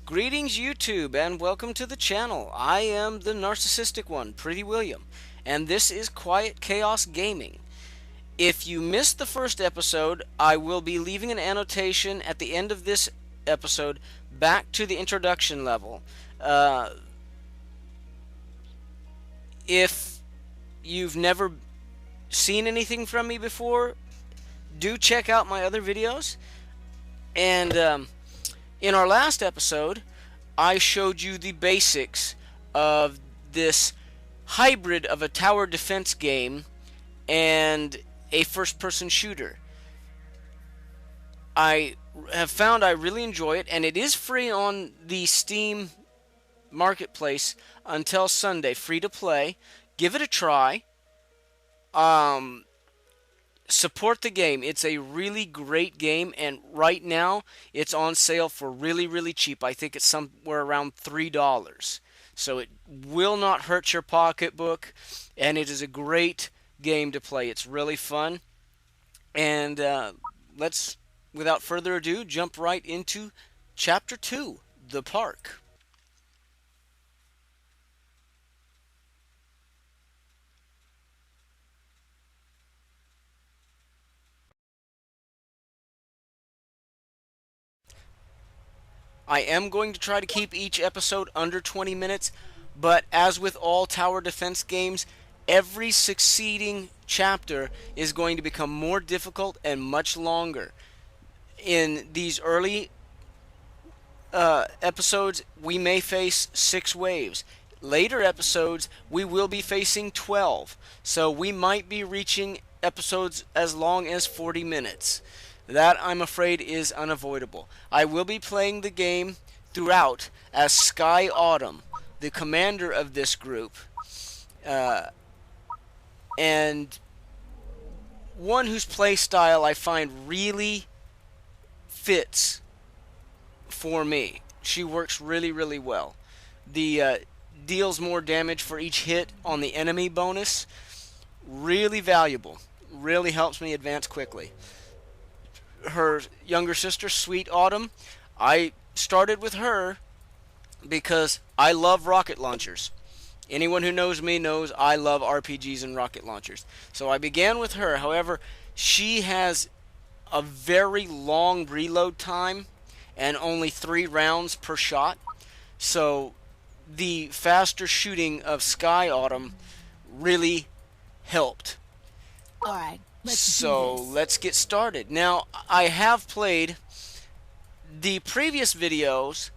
Greetings YouTube and welcome to the channel. I am the Narcissistic One, Pretty William, and this is Quiet Chaos Gaming. If you missed the first episode, I will be leaving an annotation at the end of this episode back to the introduction level. If you've never seen anything from me before, do check out my other videos. And in our last episode, I showed you the basics of this hybrid of a tower defense game and a first-person shooter. I have found I really enjoy it, and it is free on the Steam Marketplace until Sunday, free to play. Give it a try. Support the game. It's a really great game, and right now it's on sale for really cheap. I think it's somewhere around $3. So it will not hurt your pocketbook, and it is a great game to play. It's really fun. And let's, without further ado, jump right into Chapter 2, The Park. I am going to try to keep each episode under 20 minutes, but as with all tower defense games, every succeeding chapter is going to become more difficult and much longer. In these early episodes, we may face 6 waves. Later episodes, we will be facing 12, so we might be reaching episodes as long as 40 minutes. That, I'm afraid, is unavoidable. I will be playing the game throughout as Sky Autumn, the commander of this group, and one whose play style I find really fits for me. She works really well. The deals more damage for each hit on the enemy bonus. Really valuable. Really helps me advance quickly. Her younger sister, Sweet Autumn, I started with her because I love rocket launchers. Anyone who knows me knows I love RPGs and rocket launchers. So I began with her. However, she has a very long reload time and only 3 rounds per shot. So the faster shooting of Sky Autumn really helped. Alright, let's get started. Now, I have played the previous videos.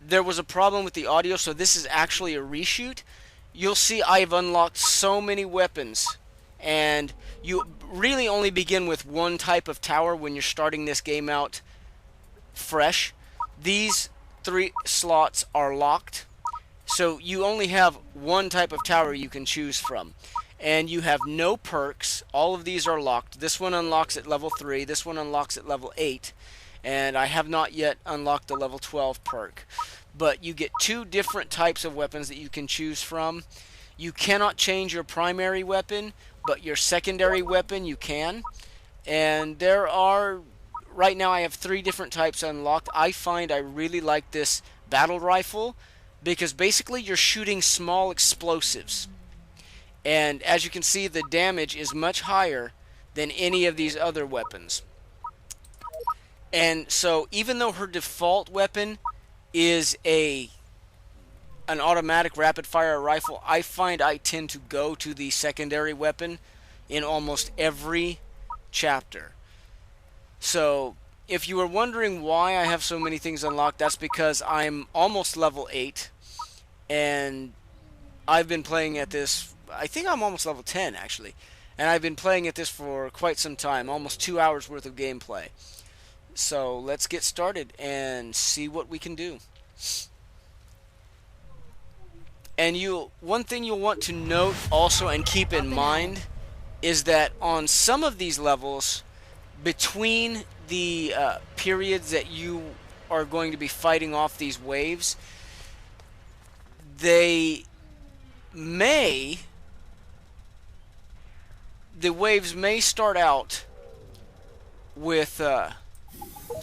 There was a problem with the audio, so this is actually a reshoot. You'll see I've unlocked so many weapons, and you really only begin with one type of tower when you're starting this game out fresh. These 3 slots are locked, so you only have one type of tower you can choose from. And you have no perks. All of these are locked. This one unlocks at level 3. This one unlocks at level 8. And I have not yet unlocked the level 12 perk. But you get 2 different types of weapons that you can choose from. You cannot change your primary weapon, but your secondary weapon you can. And there are, right now I have 3 different types unlocked. I find I really like this battle rifle because basically you're shooting small explosives. And as you can see, the damage is much higher than any of these other weapons. And so even though her default weapon is an automatic rapid fire rifle, I find I tend to go to the secondary weapon in almost every chapter. So if you were wondering why I have so many things unlocked, that's because I'm almost level 8, and I've been playing at this, I think I'm almost level 10 actually, and I've been playing at this for quite some time, almost 2 hours worth of gameplay. So let's get started and see what we can do. And one thing you'll want to note also and keep in mind is that on some of these levels, between the periods that you are going to be fighting off these waves, the waves may start out with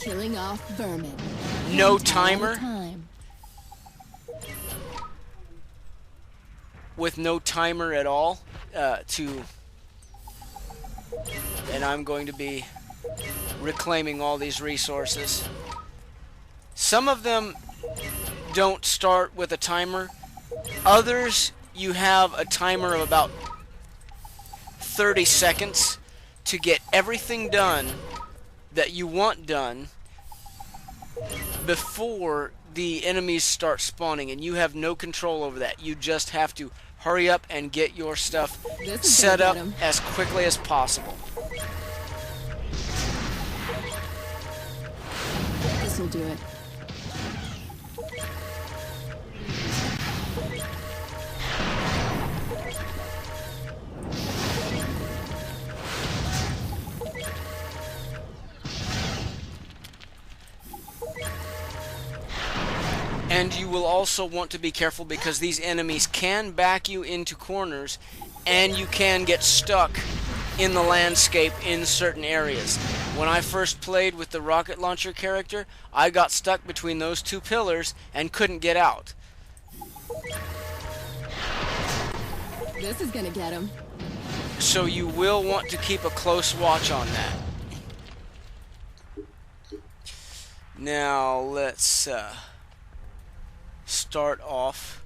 killing off vermin. no One time at a timer, time. with no timer at all and I'm going to be reclaiming all these resources. Some of them don't start with a timer. Others, you have a timer of about 30 seconds to get everything done that you want done before the enemies start spawning, and you have no control over that. You just have to hurry up and get your stuff set up as quickly as possible. This will do it. And you will also want to be careful because these enemies can back you into corners and you can get stuck in the landscape in certain areas. When I first played with the rocket launcher character, I got stuck between those two pillars and couldn't get out. This is gonna get him. So you will want to keep a close watch on that. Now let's start off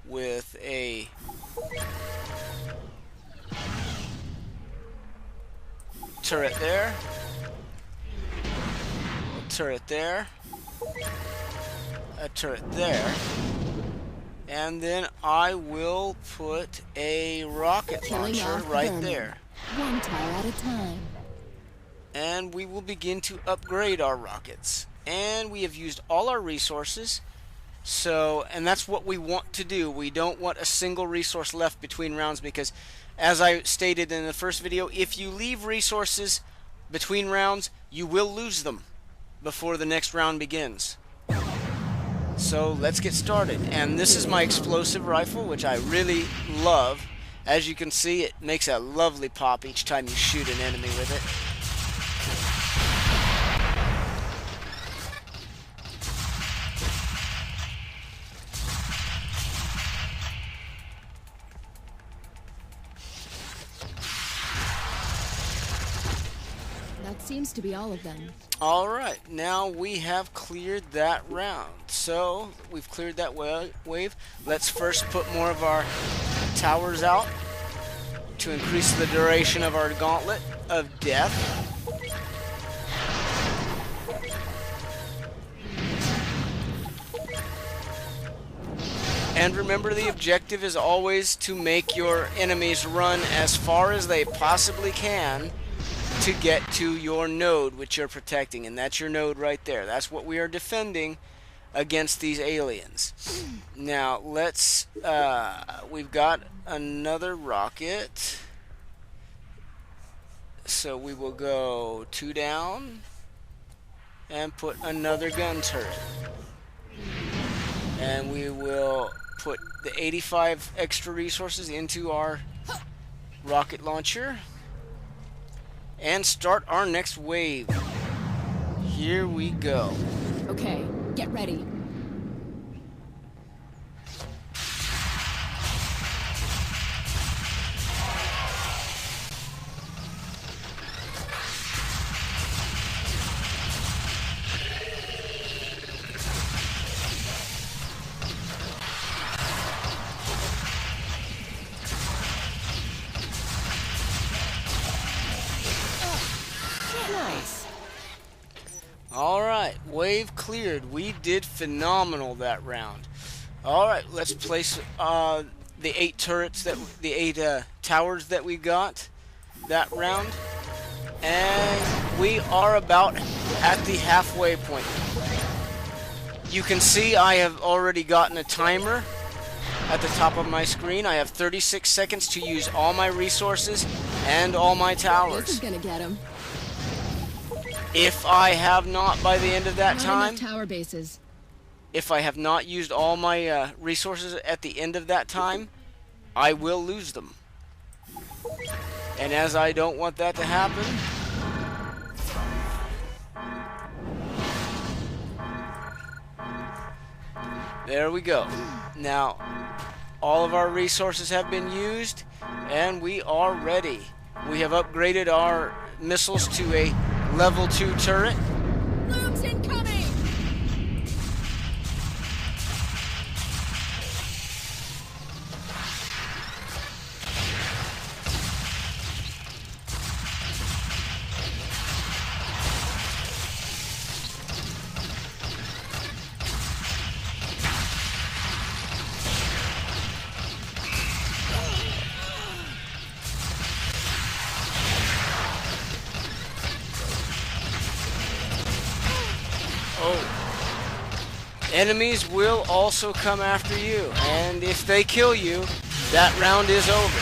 with a turret there, a turret there, a turret there, and then I will put a rocket launcher right there. One tire at a time. And we will begin to upgrade our rockets. And we have used all our resources. So, and that's what we want to do. We don't want a single resource left between rounds because, as I stated in the first video, if you leave resources between rounds, you will lose them before the next round begins. So, let's get started. And this is my explosive rifle, which I really love. As you can see, it makes a lovely pop each time you shoot an enemy with it. Seems to be all of them. Alright, now we have cleared that round. So, we've cleared that wave. Let's first put more of our towers out to increase the duration of our gauntlet of death. And remember, the objective is always to make your enemies run as far as they possibly can to get to your node which you're protecting, and that's your node right there. That's what we are defending against these aliens. Now let's we've got another rocket, so we will go 2 down and put another gun turret, and we will put the 85 extra resources into our rocket launcher and start our next wave. Here we go. Okay, get ready. Nice. Alright, wave cleared. We did phenomenal that round. Alright, let's place the 8 turrets, the 8 towers that we got that round. And we are about at the halfway point. You can see I have already gotten a timer at the top of my screen. I have 36 seconds to use all my resources and all my towers. This is gonna get him. If I have not, by the end of that time, tower bases. if I have not used all my resources at the end of that time, I will lose them. And as I don't want that to happen, there we go. Now, All of our resources have been used, and we are ready. We have upgraded our missiles to a level 2 turret. Looms incoming! Enemies will also come after you, and if they kill you, that round is over.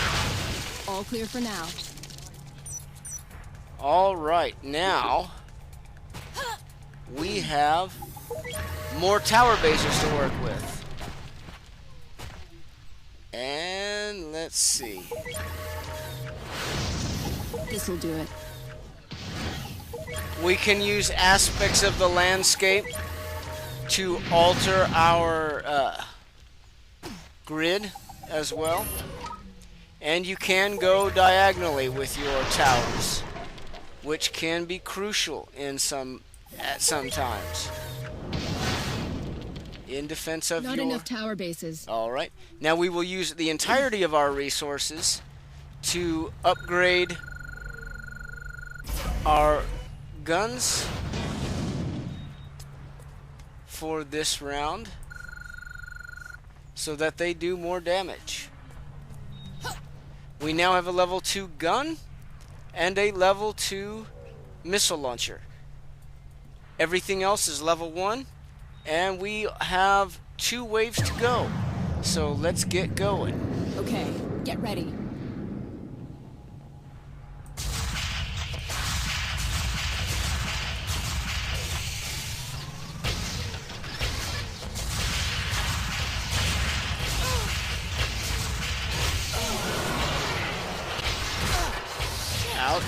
All clear for now. Alright, now we have more tower bases to work with. And let's see. This'll do it. We can use aspects of the landscape to alter our grid as well. And you can go diagonally with your towers, which can be crucial at some times. In defense of Not enough tower bases. Alright. Now we will use the entirety of our resources to upgrade our guns for this round so that they do more damage. We now have a level 2 gun and a level 2 missile launcher. Everything else is level 1, and we have 2 waves to go. So let's get going. Okay, get ready. Ouch.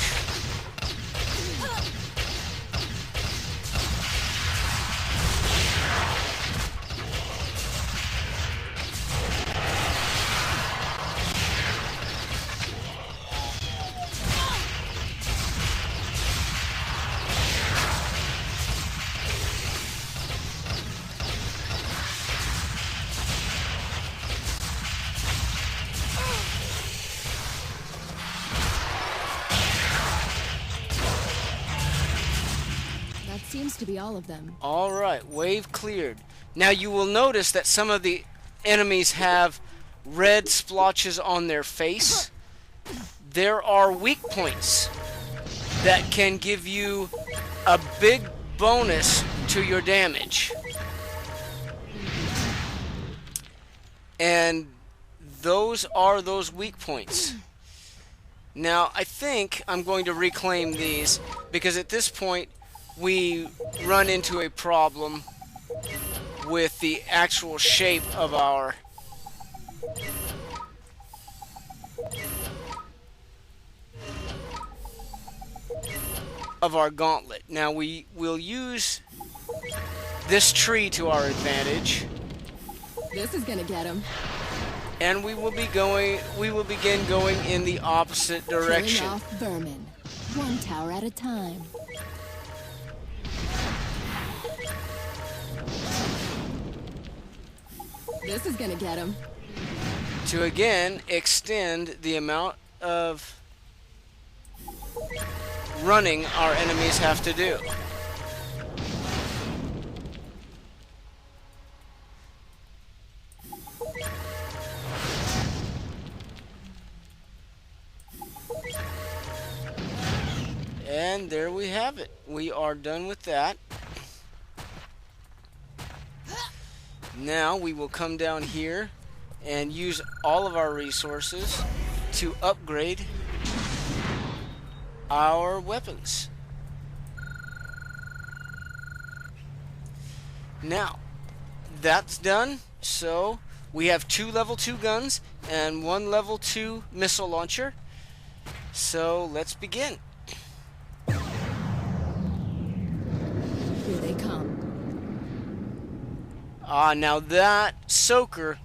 Seems to be all of them. Alright, wave cleared. Now you will notice that some of the enemies have red splotches on their face. There are weak points that can give you a big bonus to your damage. And those are those weak points. Now I think I'm going to reclaim these because at this point we run into a problem with the actual shape of our gauntlet. Now we will use this tree to our advantage. This is gonna get him. And we will begin going in the opposite direction. Killing off vermin, one tower at a time. This is gonna get him. To again extend the amount of running our enemies have to do. And there we have it. We are done with that. Now we will come down here and use all of our resources to upgrade our weapons. Now, that's done. So we have 2 level 2 guns and 1 level 2 missile launcher. So let's begin. Here they come. Now that soaker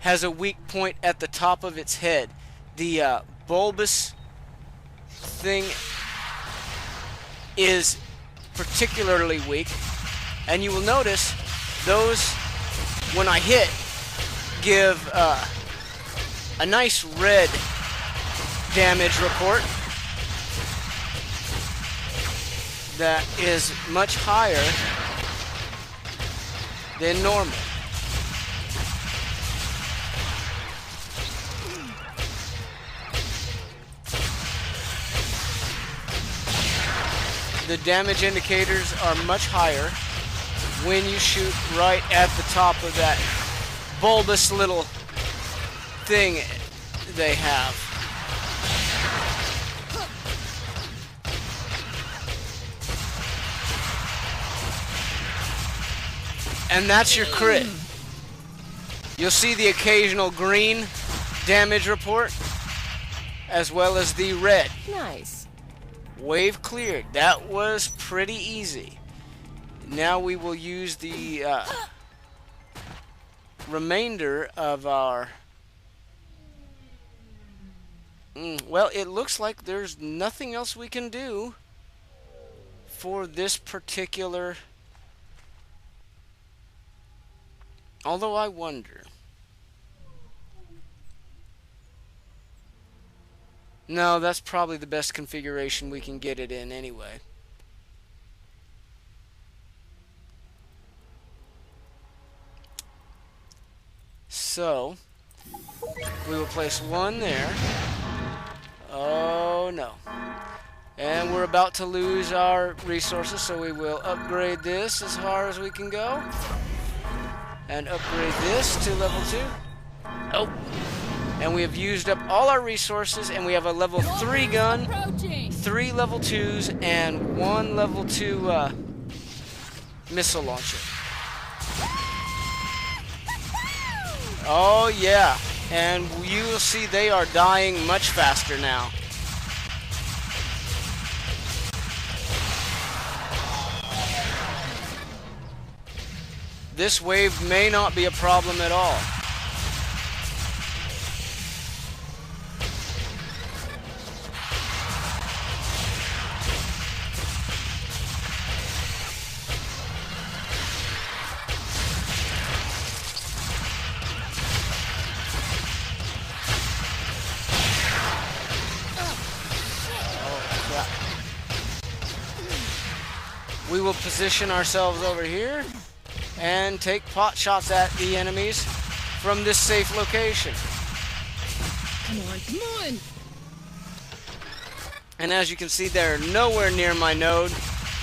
has a weak point at the top of its head. The bulbous thing is particularly weak, and you will notice those, when I hit, give a nice red damage report that is much higher than normal. The damage indicators are much higher when you shoot right at the top of that bulbous little thing they have. And that's your crit. You'll see the occasional green damage report as well as the red. Nice. Wave cleared. That was pretty easy. Now we will use the remainder of our... well, it looks like there's nothing else we can do for this particular... although I wonder... no, that's probably the best configuration we can get it in anyway. So, we will place one there. Oh no. And we're about to lose our resources, so we will upgrade this as far as we can go. And upgrade this to level 2. Oh. And we have used up all our resources, and we have a level 3 gun, 3 level 2s, and 1 level 2 missile launcher. Oh yeah, and you will see they are dying much faster now. This wave may not be a problem at all. We will position ourselves over here and take pot shots at the enemies from this safe location. Come on, come on! And as you can see, they're nowhere near my node,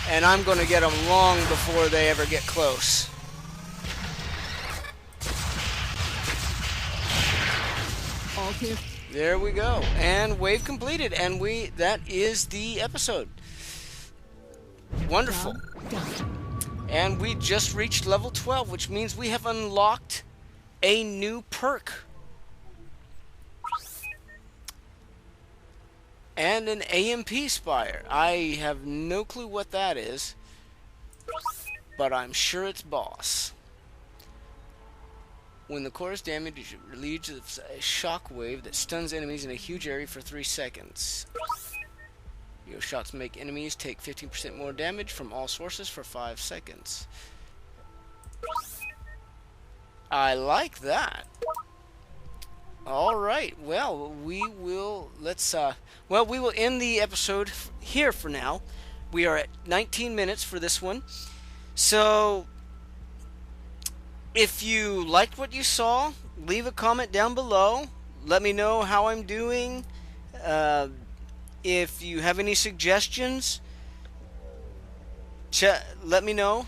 and I'm going to get them long before they ever get close. All clear. There we go. And wave completed, and that is the episode. Wonderful. And we just reached level 12, which means we have unlocked a new perk. And an AMP Spire. I have no clue what that is, but I'm sure it's boss. When the core is damaged, it relieves a shock wave that stuns enemies in a huge area for 3 seconds. Your shots make enemies take 15% more damage from all sources for 5 seconds. I like that. Alright, well, we will end the episode here for now. We are at 19 minutes for this one. So, if you liked what you saw, leave a comment down below. Let me know how I'm doing. If you have any suggestions, let me know.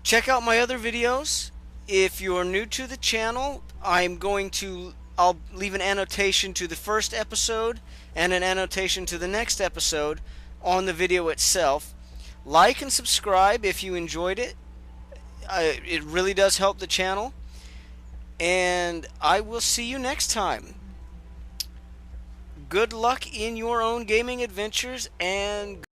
Check out my other videos. If you're new to the channel, I'll leave an annotation to the first episode and an annotation to the next episode on the video itself. Like and subscribe if you enjoyed it. It really does help the channel. And I will see you next time. Good luck in your own gaming adventures, and